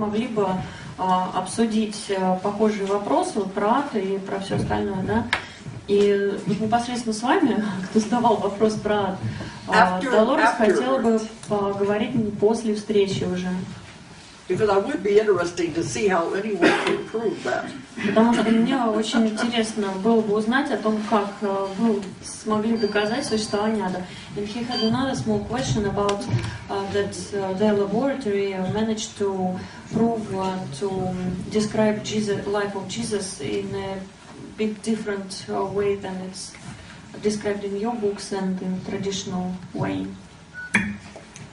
могли бы обсудить похожие вопросы про ад и про все остальное, да? И вот непосредственно с вами, кто задавал вопрос про ад, Долорес хотела бы поговорить после встречи уже. Потому что мне очень интересно было бы узнать о том, как вы смогли доказать существование ада. And he had another small question about that their laboratory managed to prove to describe Jesus, life of Jesus in a bit different way than it's described in your books and in traditional way.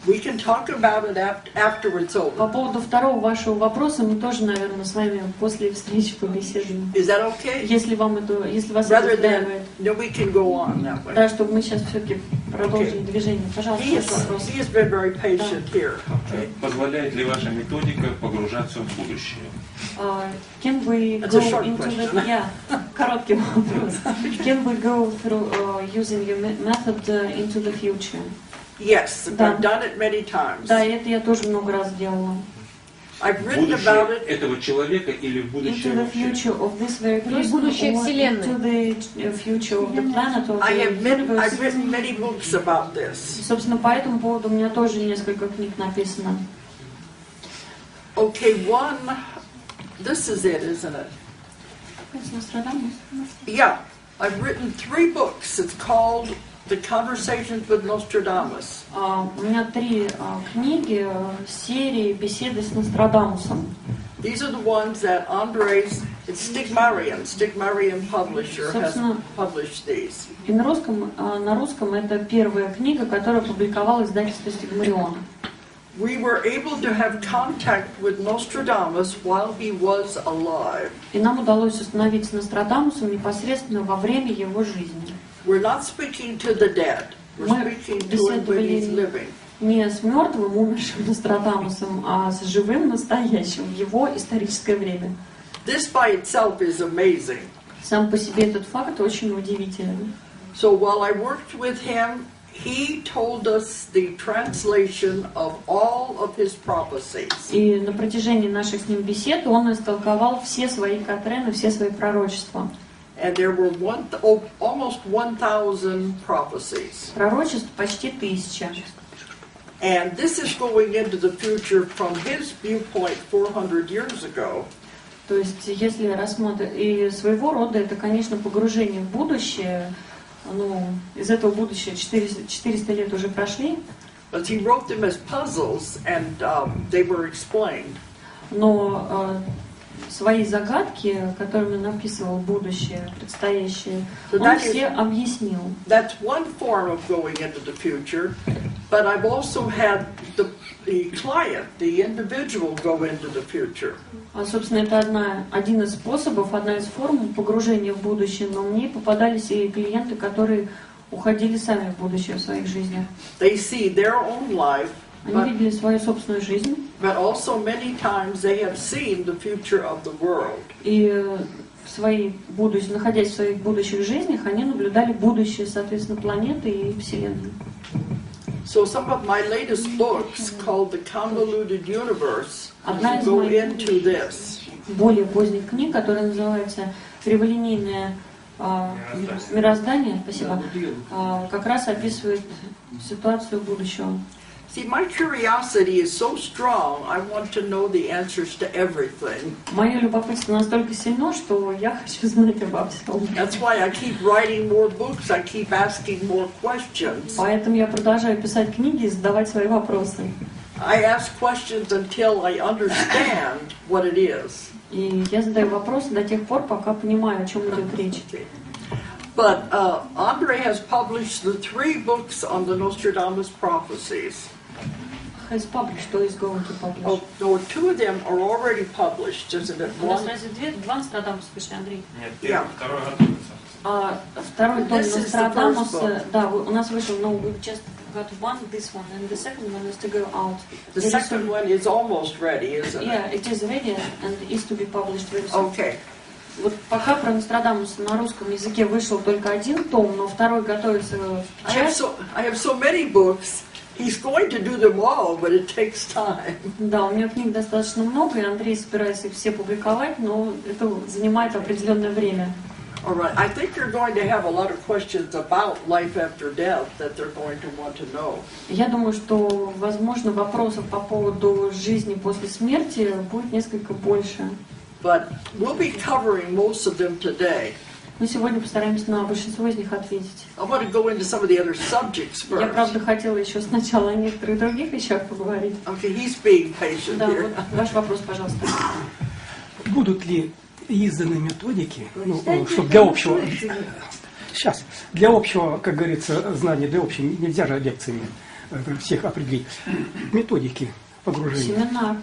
We can talk about it after it's over. По поводу второго вашего вопроса мы тоже, наверное, с вами после встречи побеседуем. Is that okay? Если вас это устраивает. No, we can go on that way. Да, чтобы мы сейчас все-таки продолжили движение. Пожалуйста, вопрос. He has been very patient here. Okay. Позволяет ли ваша методика погружаться в будущее? Can we go into the... Yeah, короткий вопрос. Can we go through using your method into the future? Yes, I've done it many times. Да, это я тоже много раз делала. I've written about it. Этого человека или в будущее Into the future of this very person, into the future of the planet, of the universe. I've written many books about this. Собственно, по этому поводу у меня тоже несколько книг написано. Okay, one. This is it, isn't it? Yeah, I've written 3 books. It's called The Conversations with Nostradamus. У меня 3 книги серии беседы с Нострадамусом. These are the ones that it's Stigmarian publisher has published these. И на русском это первая книга, которая опубликовала издательство Стигмарион. We were able to have contact with Nostradamus while he was alive. И нам удалось установить с Нострадамусом непосредственно во время его жизни. We're not speaking to the dead. We're speaking to him when he's living. Не с мертвым, умершим Нострадамусом, а с живым, настоящим, в его историческое время. This by itself is amazing. Сам по себе этот факт очень удивительный. So while I worked with him, he told us the translation of all of his prophecies. И на протяжении наших с ним бесед он истолковал все свои катрены, все свои пророчества. And there were almost 1,000 prophecies. Пророчеств почти 1000. And this is going into the future from his viewpoint 400 years ago. То есть, если рассмотреть, и своего рода это, конечно, погружение в будущее. Ну, из этого будущего 400 лет уже прошли. But he wrote them as puzzles, and they were explained. Но свои загадки, которыми написывал будущее, предстоящее, он все объяснил. That's one form of going into the future, but I've also had the client, the individual, go into the future. А, собственно, это один из способов, одна из форм погружения в будущее, но мне попадались и клиенты, которые уходили сами в будущее в своих жизнях. They see their own life. Они видели свою собственную жизнь. But also many times they have seen the future of the world. И находясь в своих будущих жизнях, они наблюдали будущее, соответственно, планеты и Вселенной. So some of my latest books, called The Convoluted Universe, Одна из go моих into this. более поздних книг, которая называется «Криволинейное мироздание», спасибо, как раз описывает ситуацию будущего. See, my curiosity is so strong, I want to know the answers to everything. Мое любопытство настолько сильно, что я хочу знать обо всем. That's why I keep writing more books, I keep asking more questions. Поэтому я продолжаю писать книги и задавать свои вопросы. I ask questions until I understand what it is. И я задаю вопросы до тех пор, пока понимаю, о чем идет речь. But Andre has published the 3 books on the Nostradamus prophecies. Has published, or is going to publish? Oh, no, 2 of them are already published, isn't it? У нас разве два Нострадамуса вышли, Андрей? Нет, второй готовится. Второй том Нострадамуса, да, у нас вышел, но we just got this one, and the second one is to go out. The second one is almost ready, isn't it? Yeah, it is ready and is to be published very soon. Okay. Вот пока про Нострадамуса на русском языке вышел только 1 том, но второй готовится в часть. I have so many books. He's going to do them all, but it takes time. Да, у меня книг достаточно много, и Андрей собирается их все публиковать, но это занимает определенное время. All right, I think you're going to have a lot of questions about life after death that they're going to want to know. Я думаю, что, возможно, вопросов по поводу жизни после смерти будет несколько больше. But we'll be covering most of them today. Мы сегодня постараемся на большинство из них ответить. I want to go into some of the other subjects Я, first. правда, хотела еще сначала о некоторых других вещах поговорить. Okay, he's being patient Да, here. вот ваш вопрос, пожалуйста. Будут ли изданы методики, чтобы для общего, для общего, как говорится, знания, для общего, нельзя же лекциями всех определить, методики погружения. Семинар.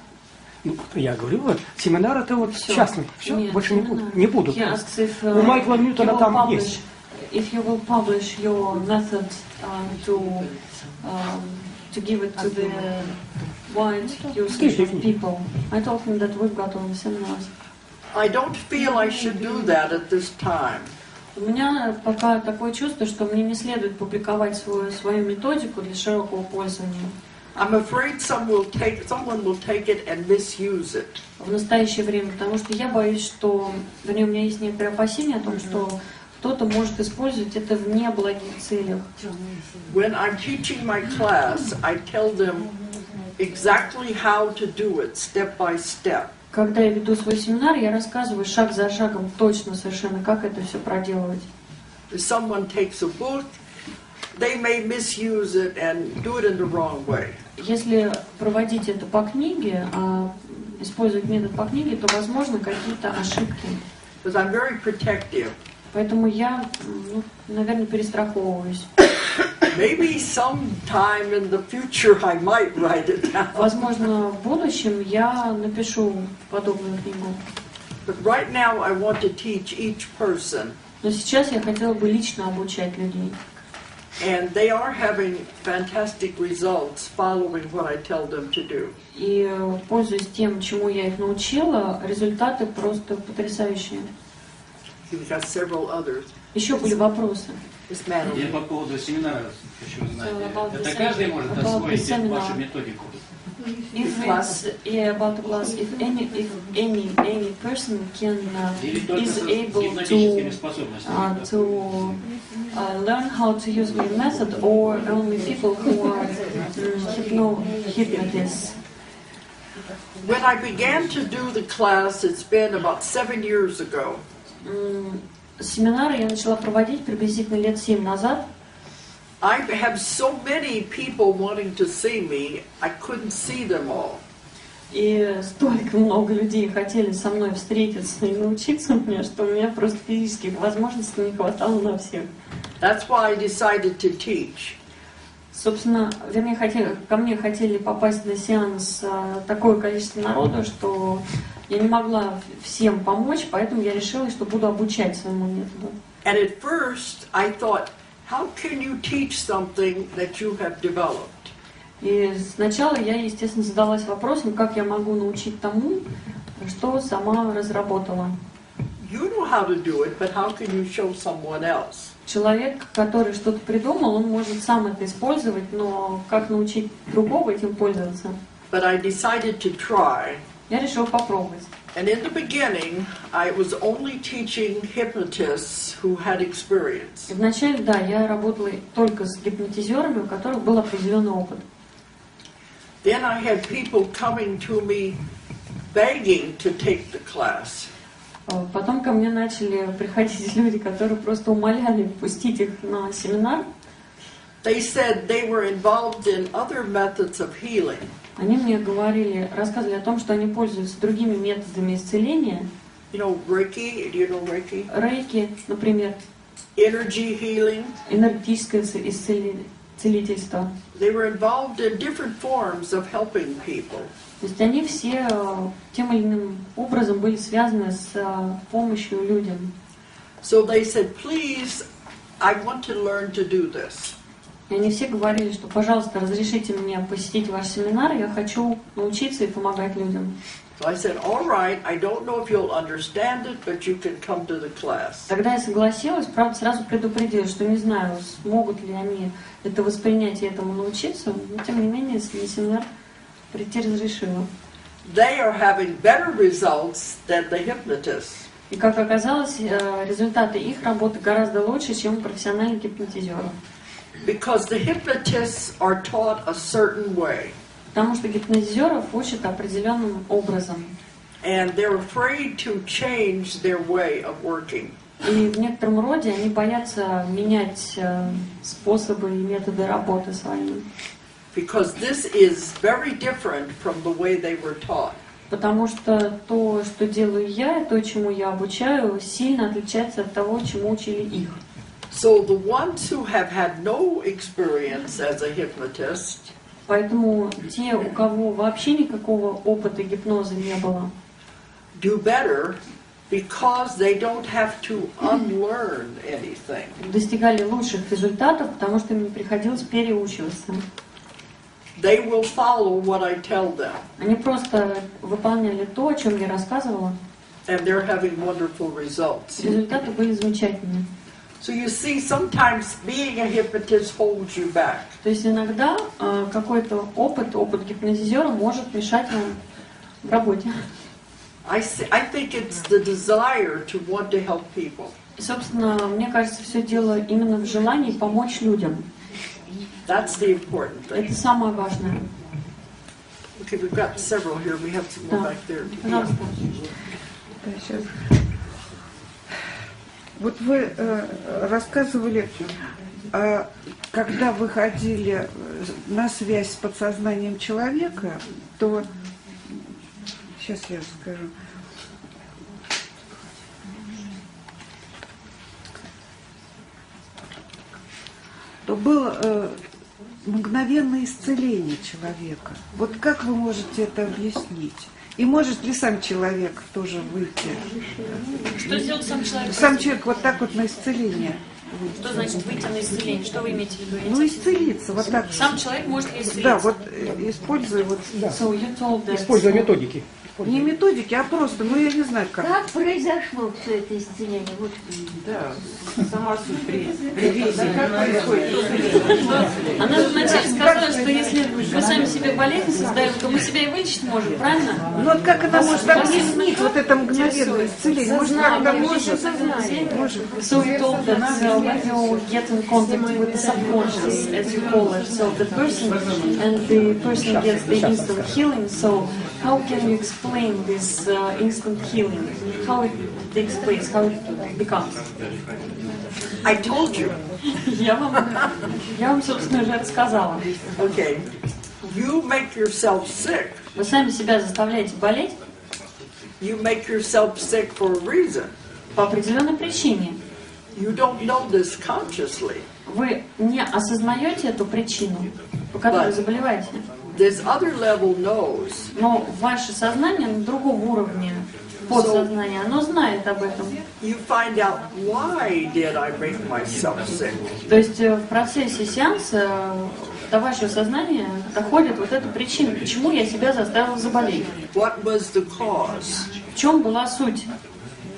Ну, я говорю, вот, семинар это вот Всё. частный, все, Нет, больше семинар. не будут. He asks if, У Майкла Ньютона you will там publish- есть. If you will publish your method to give it to the wide usage of people. I told him that we've got all the seminars. I don't feel I should do that at this time. У меня пока такое чувство, что мне не следует публиковать свою методику для широкого пользования. I'm afraid someone will take it and misuse it. В настоящее время, потому что я боюсь, что, вернее, у меня есть некоторые опасения о том, что кто-то может использовать это в неблагих целях. When I'm teaching my class, I tell them exactly how to do it, step by step. Когда я веду свой семинар, я рассказываю шаг за шагом точно совершенно, как это все проделывать. If someone takes a book, they may misuse it and do it in the wrong way. Если проводить это по книге, использовать метод по книге, то возможно какие-то ошибки. Because I'm very protective. Поэтому я, наверное, перестраховываюсь. Maybe sometime in the future I might write it down. Возможно, в будущем я напишу подобную книгу. But right now I want to teach each person. Но сейчас я хотела бы лично обучать людей. And they are having fantastic results following what I tell them to do. И, пользуясь тем, чему я их научила, результаты просто потрясающие. We've got several others. Еще были вопросы. This man over Я here. по поводу семинара хочу узнать. about the Это каждый может about the освоить seminar. вашу методику? If it's about the class, if any person can Или только is с able гипнотическими to способностями? learn how to use my method, or only people who are hypnotists. When I began to do the class, it's been about 7 years ago. Семинары я начала проводить приблизительно лет 7 назад. I have so many people wanting to see me, I couldn't see them all. И столько много людей хотели со мной встретиться и научиться у меня, что у меня просто физических возможностей не хватало на всех. That's why I decided to teach. Собственно, вернее, ко мне хотели попасть на сеанс такое количество народу, что я не могла всем помочь, поэтому я решила, что буду обучать своему методу. And at first, I thought, how can you teach something that you have developed? И сначала я, естественно, задалась вопросом, как я могу научить тому, что сама разработала. You know how to do it, but how can you show someone else? Человек, который что-то придумал, он может сам это использовать, но как научить другого этим пользоваться? But I decided to try. Я решила попробовать. And in the beginning, I was only teaching hypnotists who had experience. И вначале, да, я работала только с гипнотизерами, у которых был определенный опыт. Then I had people coming to me begging to take the class. Потом ко мне начали приходить люди, которые просто умоляли впустить их на семинар. They said they were involved in other methods of healing. Они мне рассказывали о том, что они пользуются другими методами исцеления. You know, Reiki, do you know Reiki? Рейки, например, Energy healing. энергетическое целительство. They were involved in different forms of helping people. То есть они все тем или иным образом были связаны с помощью людям. So they said, please, I want to learn to do this. И они все говорили, что, пожалуйста, разрешите мне посетить ваш семинар, я хочу научиться и помогать людям. So I said, all right, I don't know if you'll understand it, but you can come to the class. Тогда я согласилась, правда, сразу предупредила, что не знаю, смогут ли они это воспринять и этому научиться, но тем не менее на семинар прийти разрешила. They are having better results than the hypnotists. И как оказалось, результаты их работы гораздо лучше, чем у профессиональных гипнотизеров. Because the hypnotists are taught a certain way. Потому что гипнотизеров учат определенным образом. And they're afraid to change their way of working. И в некотором роде они боятся менять способы и методы работы свои. Because this is very different from the way they were taught. Потому что то, что делаю я, и то, чему я обучаю, сильно отличается от того, чему учили их. So the ones who have had no experience as a hypnotist, Поэтому те, у кого вообще никакого опыта гипноза не было, do better because they don't have to unlearn anything. достигали лучших результатов, потому что им не приходилось переучиваться. They will follow what I tell them, Они просто выполняли то, о чем я рассказывала. and they're having wonderful results. Результаты были замечательные. So you see, sometimes being a hypnotist holds you back. То есть иногда какой-то опыт гипнотизера может мешать вам в работе. I think it's the desire to want to help people. И, собственно, мне кажется, все дело именно в желании помочь людям. That's the important thing. Это самое важное. Okay, we've got several here. We have some more Да. back there. Пожалуйста. Да, сейчас. Вот вы рассказывали, когда вы ходили на связь с подсознанием человека, то сейчас я скажу. То было мгновенное исцеление человека. Вот как вы можете это объяснить? И может ли сам человек тоже выйти? Что сделал сам человек? Сам человек вот так вот на исцеление выйти. Что значит выйти на исцеление? Что вы имеете в виду? Ну, исцелиться, вот так. Сам человек может ли исцелиться? Да, вот используя вот... So you told that, Используя методики. Не методики, а просто, ну я не знаю как. Как произошло все это исцеление? Вот. Да, сама суть при как происходит исцеление. Она же вначале сказала, что если вы сами себе болезнь создаете, то мы себя и вылечить можем, правильно? Ну вот как она может объяснить вот это мгновенное исцеление? Может, как-то может? Может. So you told that when you get in contact with the subconscious, as you call it, so the person gets the instant healing. So how can you explain this instant healing? How it takes place? How it becomes? I told you. Я вам, собственно, уже рассказала. Okay. You make yourself sick. Вы сами себя заставляете болеть You make yourself sick for a reason. по определенной причине. You don't know this consciously. Вы не осознаете эту причину, по которой заболеваете. This other level knows. Но ваше сознание на другом уровне, подсознание, оно знает об этом. You find out, why did I make myself sick? То есть в процессе сеанса до вашего сознания доходит вот эта причина, почему я себя заставила заболеть. What was the cause? В чем была суть?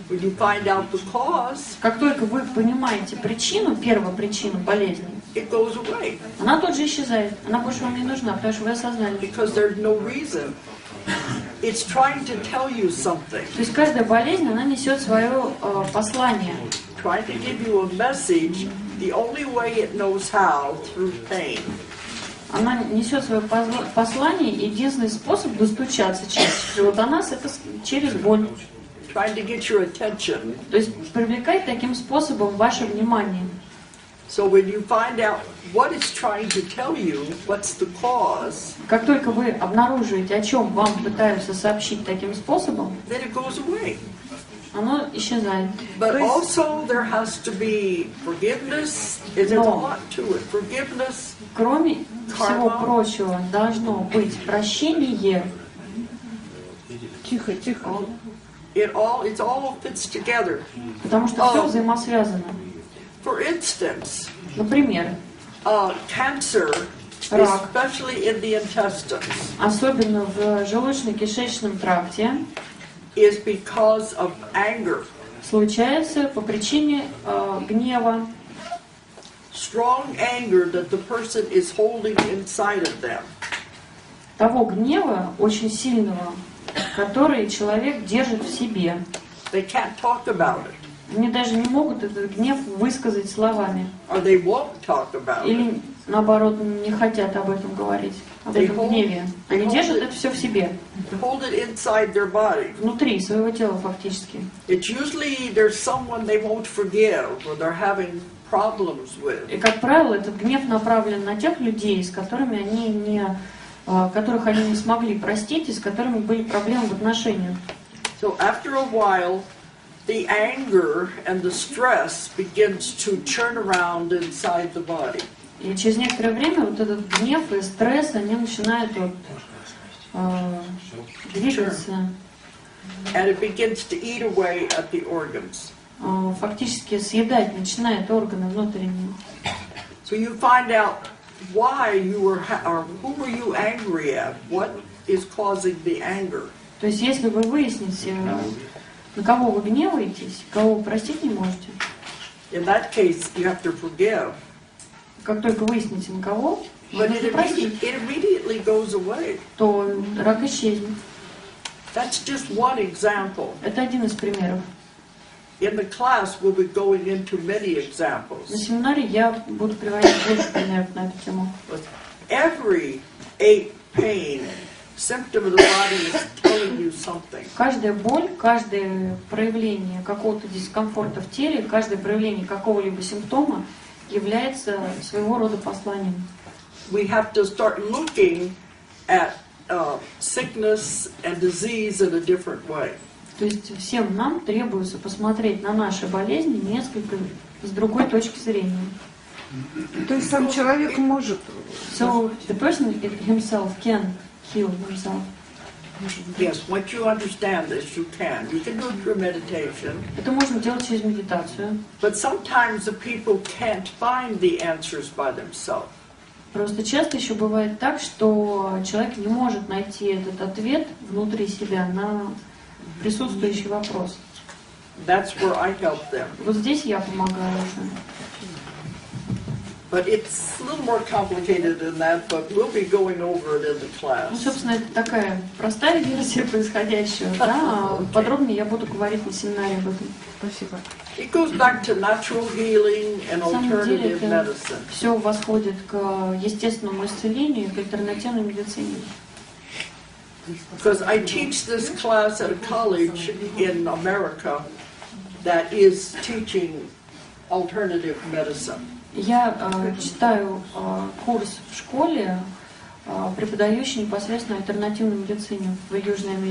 When you find out the cause, Как только вы понимаете причину, первую причину болезни, it goes away. она тут же исчезает. Она больше вам не нужна, потому что вы осознали. Because there's no reason. It's trying to tell you something. То есть каждая болезнь, она несет свое послание. Trying to give you a message the only way it knows how, through pain. Она несет свое послание, и единственный способ достучаться до нас это через боль. Trying to get your attention. То есть привлекать таким способом ваше внимание. So when you find out what it's trying to tell you, what's the cause, Как только вы обнаруживаете, о чем вам пытаются сообщить таким способом, then it goes away. оно исчезает. But also there has to be forgiveness. There's a No. lot to it. Forgiveness. Кроме всего прочего, должно быть прощение. Тихо, тихо. It all fits together. Потому что все взаимосвязано. For instance, Например, cancer рак, especially in the intestines, особенно в желудочно-кишечном тракте, is because of anger. случается по причине гнева, Strong anger that the person is holding inside of them. того гнева очень сильного, который человек держит в себе. They can't talk about it, Они даже не могут этот гнев высказать словами. or they won't talk about it. Или, наоборот, не хотят об этом говорить, об этом гневе. Они держат это все в себе, They hold it inside their body. внутри своего тела фактически. It's usually there's someone they won't forgive or they're having problems with. И, как правило, этот гнев направлен на тех людей, с которыми которых они не смогли простить и с которыми были проблемы в отношениях. So after a while, the anger and the stress begins to turn around inside the body. И через некоторое время вот этот гнев и стресс, они начинают двигаться, And it begins to eat away at the organs. фактически съедать начинает органы внутренние. So you find out why you were, or who were you angry at? What is causing the anger? То есть, если вы выясните, на кого вы гневаетесь, кого вы простить не можете, In that case, you have to forgive. как только выясните, на кого, вы But можете простить, it immediately goes away. то рак исчезнет. That's just one example. Это один из примеров. In the class, we'll be going into many На examples. семинаре я буду приводить больше примеров на эту тему. But every ache, pain, symptom of the body is telling you something. Каждая боль, каждое проявление какого-то дискомфорта в теле, каждое проявление какого-либо симптома является своего рода посланием. We have to start looking at sickness and disease in a different way. То есть всем нам требуется посмотреть на наши болезни несколько с другой точки зрения. То есть сам человек может... So the person himself can heal himself. Yes, once you understand this, you can. You can do it through meditation. Это можно делать через медитацию. But sometimes the people can't find the answers by themselves. Просто часто еще бывает так, что человек не может найти этот ответ внутри себя на присутствующий вопрос. That's where I help them. Вот здесь я помогаю уже. But it's a little more complicated than that, but we'll be going over it in the Ну, class. собственно, это такая простая версия происходящего, да? А подробнее я буду говорить на семинаре об этом. Спасибо. It goes back to natural healing and На самом деле alternative это medicine. все восходит к естественному исцелению, к альтернативной медицине. Because I teach this class at a college in America that is teaching alternative medicine. Я читаю курс в школе, преподающий непосредственно альтернативной медицине в Южной Америке.